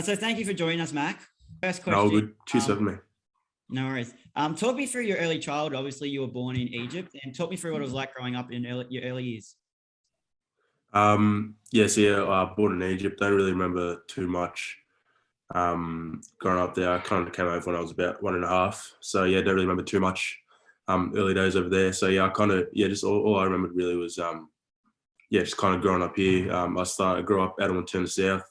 So thank you for joining us, Mac. First No, all question. good. Cheers for having me. No worries. Talk me through your early childhood. Obviously, you were born in Egypt, and talk me through what it was like growing up in your early years. Born in Egypt. Don't really remember too much. Growing up there, I kind of came over when I was about 1.5. So yeah, don't really remember too much. Early days over there. So yeah, I kind of just all I remembered really was just kind of growing up here. I grew up out on Turner South.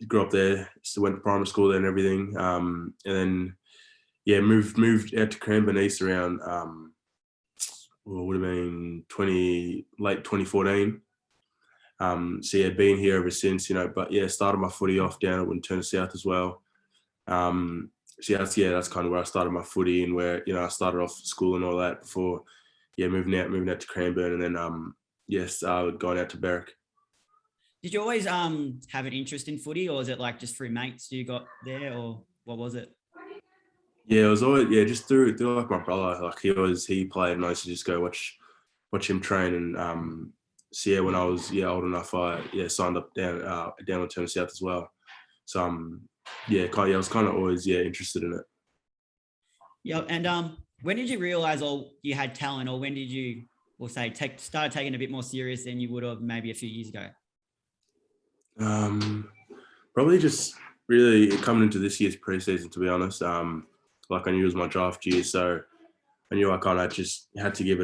Grew up there. Still went to primary school there and everything. And then moved out to Cranbourne East around would have been late 2014. Been here ever since, but yeah, started my footy off down at Winturna South as well. That's kind of where I started my footy and where, I started off school and all that before, moving out to Cranbourne and then, started going out to Berwick. Did you always have an interest in footy, or was it like just through mates you got there, or what was it? Yeah, it was always just through like my brother. Like he played, and I used to just go watch him train. And when I was old enough, I signed up down on Turner South as well. So I was kind of always interested in it. Yeah, and when did you realize you had talent, or when did you, start taking it a bit more serious than you would have maybe a few years ago? Probably just really coming into this year's preseason, to be honest. Like I knew it was my draft year, so I knew I kind of just had to give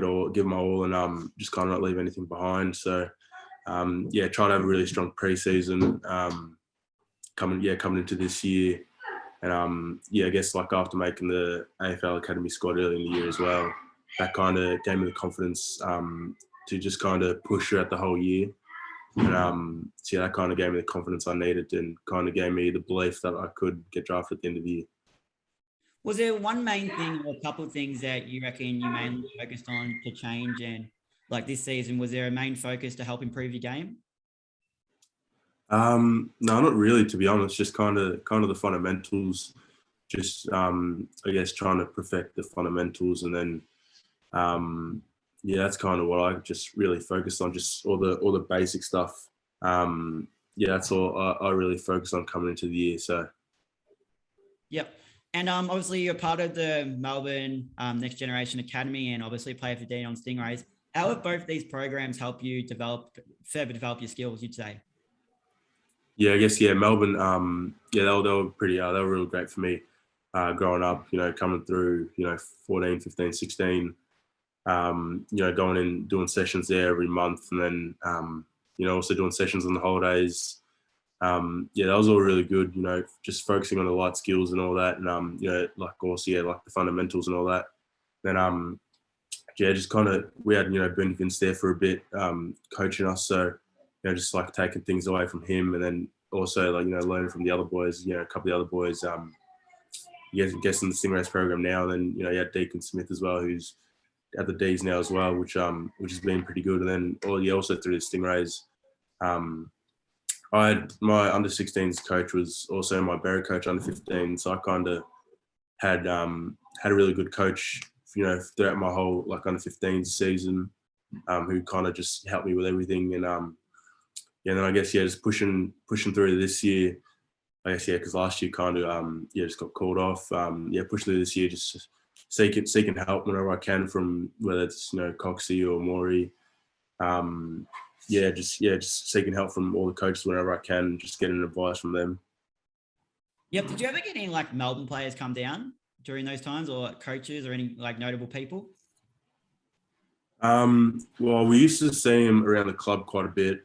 my all, and just kind of not leave anything behind. So try to have a really strong preseason. Coming into this year, and I guess like after making the AFL Academy squad early in the year as well, that kind of gave me the confidence to just kind of push throughout the whole year. And that kind of gave me the confidence I needed and kind of gave me the belief that I could get drafted at the end of the year. Was there one main thing or a couple of things that you reckon you mainly focused on to change? And like this season, was there a main focus to help improve your game? No, not really, to be honest. Just kind of the fundamentals. Just I guess trying to perfect the fundamentals, and then that's kind of what I just really focused on. Just all the basic stuff. That's all I really focused on coming into the year. So. Yep. And obviously you're part of the Melbourne Next Generation Academy, and obviously play for Dandenong Stingrays. How have both these programs help you further develop your skills, you'd say? Yeah, I guess, Melbourne, they were pretty, they were really great for me growing up, coming through, 14, 15, 16, going and doing sessions there every month, and then, also doing sessions on the holidays. That was all really good, just focusing on the light skills and all that. And, like the fundamentals and all that. Then, just kind of, we had, Bernie Vince there for a bit, coaching us. So, just like taking things away from him, and then also like, learning from the other boys, a couple of the other boys, guess in the Stingrays program now. And then, you had Deacon Smith as well, who's at the D's now as well, which has been pretty good. And then also through the Stingrays, I had my under 16s coach was also my Berwick coach under 15. So I kind of had a really good coach, throughout my whole like under 15s season, who kind of just helped me with everything. And and then I guess just pushing through this year. I guess because last year kind of just got called off. Pushing through this year, just seeking help whenever I can from whether it's Coxie or Maury. Just seeking help from all the coaches whenever I can, just getting advice from them. Yep. Did you ever get any like Melbourne players come down during those times, or coaches or any like notable people? Well, we used to see him around the club quite a bit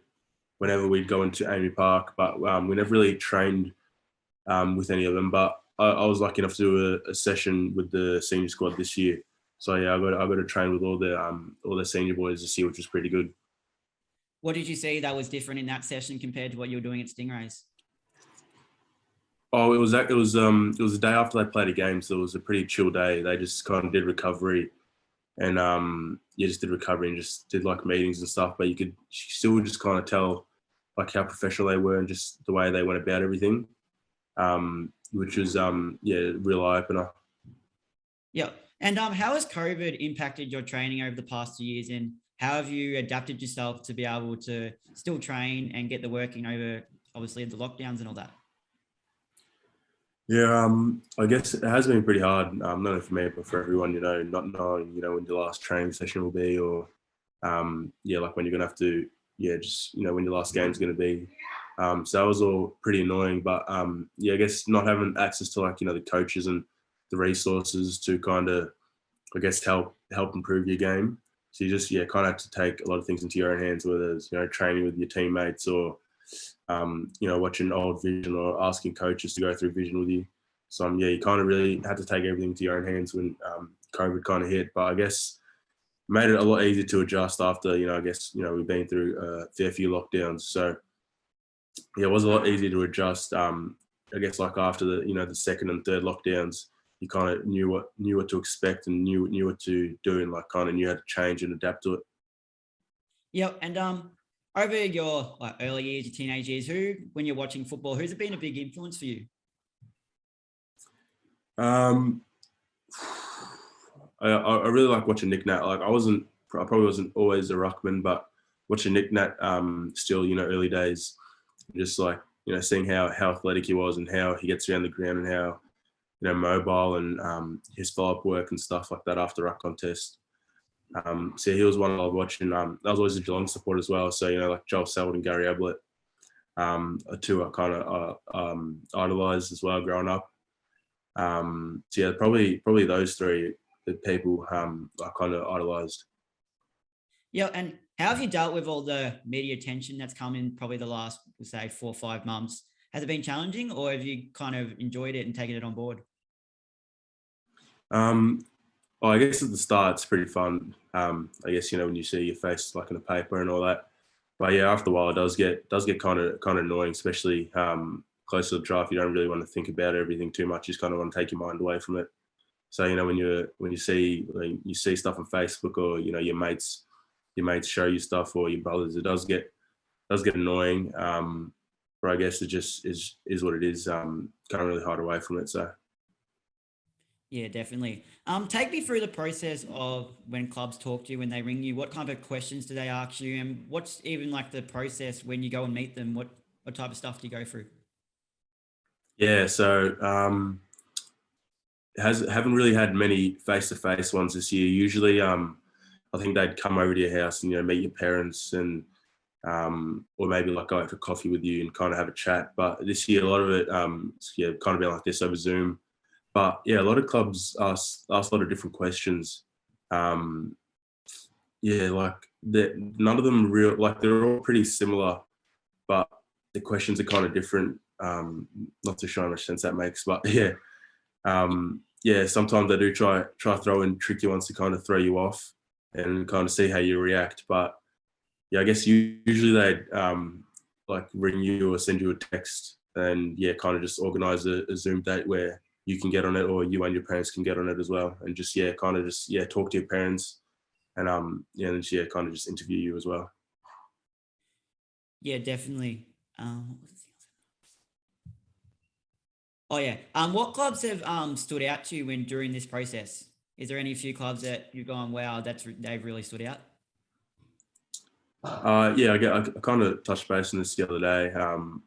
whenever we'd go into AAMI Park, but we never really trained with any of them. But I was lucky enough to do a session with the senior squad this year. So I got to train with all the senior boys this year, which was pretty good. What did you see that was different in that session compared to what you were doing at Stingrays? Oh, it was the day after they played a game, so it was a pretty chill day. They just kind of did recovery, and just did recovery and just did like meetings and stuff. But you could still just kind of tell like how professional they were and just the way they went about everything, which was real eye opener. Yeah. And how has COVID impacted your training over the past 2 years, and how have you adapted yourself to be able to still train and get the working over obviously the lockdowns and all that? Yeah, I guess it has been pretty hard, not only for me but for everyone. Not knowing when your last training session will be, or yeah, like when you're gonna have to, yeah, just when your last game's gonna be. So that was all pretty annoying. But yeah, I guess not having access to like the coaches and the resources to kind of, I guess, help improve your game. So you just kind of have to take a lot of things into your own hands, whether it's training with your teammates or watching old vision or asking coaches to go through vision with you. So yeah, you kind of really had to take everything to your own hands when COVID kind of hit. But I guess made it a lot easier to adjust after I guess we've been through a fair few lockdowns. So yeah, it was a lot easier to adjust. I guess like after the second and third lockdowns, you kind of knew what to expect and knew what to do, and like kind of knew how to change and adapt to it. Yep. And over your like early years, your teenage years, who, when you're watching football, who's been a big influence for you? Um, I really like watching Nick Nat. Like I probably wasn't always a ruckman, but watching Nick Nat still, early days, just like, seeing how athletic he was and how he gets around the ground and how, mobile and his follow-up work and stuff like that after ruck contest. So he was one I loved watching. I was always a Geelong supporter as well. So, like Joel Selwood and Gary Ablett, are two I kind of idolised as well growing up. So yeah, probably those three the people I kind of idolised. Yeah. And how have you dealt with all the media attention that's come in probably the last, say, 4 or 5 months? Has it been challenging, or have you kind of enjoyed it and taken it on board? Well, I guess at the start it's pretty fun. I guess when you see your face like in a paper and all that. But yeah, after a while it does get kind of annoying, especially close to the draft. You don't really want to think about everything too much. You just kind of want to take your mind away from it. So when you see stuff on Facebook or your mates show you stuff, or your brothers, it does get annoying. But I guess it just is what it is. Can't really hide away from it. So. Yeah, definitely. Take me through the process of when clubs talk to you, when they ring you. What kind of questions do they ask you, and what's even like the process when you go and meet them? What type of stuff do you go through? Yeah, so haven't really had many face-to-face ones this year. Usually, I think they'd come over to your house and meet your parents and or maybe like go out for coffee with you and kind of have a chat. But this year, a lot of it, kind of been like this over Zoom. But yeah, a lot of clubs ask a lot of different questions. Um, yeah, like none of them real, like they're all pretty similar, but the questions are kind of different. Not too sure how much sense that makes, but yeah, yeah. Sometimes they do try throw in tricky ones to kind of throw you off and kind of see how you react. But yeah, I guess usually they'd like ring you or send you a text and yeah, kind of just organize a Zoom date where you can get on it, or you and your parents can get on it as well, and just kind of just talk to your parents and and just, kind of just interview you as well. Yeah, definitely. What was the Oh yeah. What clubs have stood out to you when during this process? Is there any few clubs that you've gone, wow, they've really stood out? Yeah, I kind of touched base on this the other day,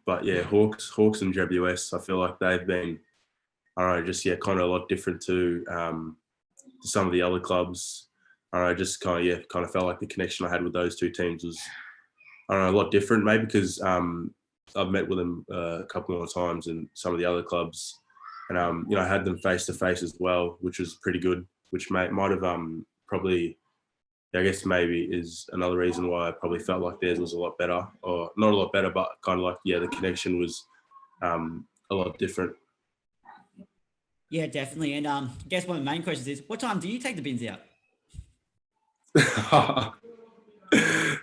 but yeah, Hawks and GWS, I feel like they've been, I don't know, just kind of a lot different to some of the other clubs. I don't know, just kind of felt like the connection I had with those two teams was, I don't know, a lot different. Maybe because I've met with them a couple more times in some of the other clubs, and I had them face to face as well, which was pretty good. Which might have probably, I guess maybe is another reason why I probably felt like theirs was a lot better, or not a lot better, but kind of like the connection was a lot different. Yeah, definitely. And I guess one of the main questions is, what time do you take the bins out?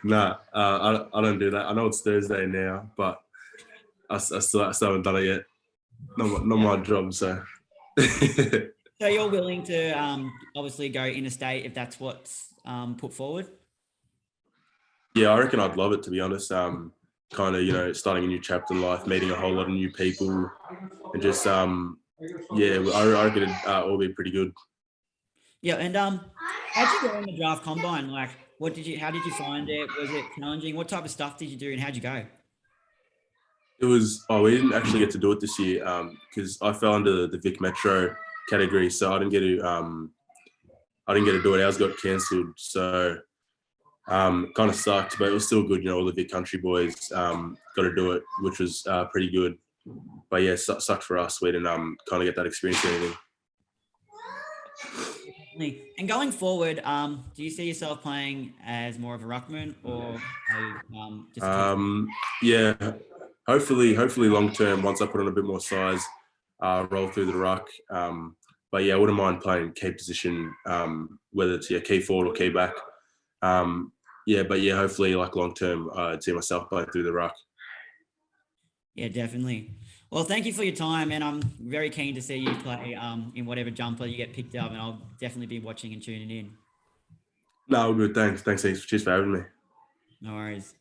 Nah, I don't do that. I know it's Thursday now, but I still haven't done it yet. Not my job, so. So you're willing to obviously go interstate if that's what's put forward? Yeah, I reckon I'd love it, to be honest. Kind of, starting a new chapter in life, meeting a whole lot of new people, and just yeah, I reckon it'd all be pretty good. Yeah, and how'd you go in the draft combine? Like, how did you find it? Was it challenging? What type of stuff did you do, and how'd you go? It was. Oh, we didn't actually get to do it this year because I fell under the Vic Metro category, so I didn't get to. I didn't get to do it. Ours got cancelled, so kind of sucked, but it was still good. You know, all the Vic Country boys got to do it, which was pretty good. But yeah, sucked for us. We didn't kind of get that experience or anything. And going forward, do you see yourself playing as more of a ruckman or just a Yeah, hopefully long term, once I put on a bit more size, roll through the ruck. But yeah, I wouldn't mind playing key position, whether it's key forward or key back. But hopefully like long term, I'd see myself playing through the ruck. Yeah, definitely. Well, thank you for your time, and I'm very keen to see you play in whatever jumper you get picked up, and I'll definitely be watching and tuning in. No, good. Thanks. Cheers for having me. No worries.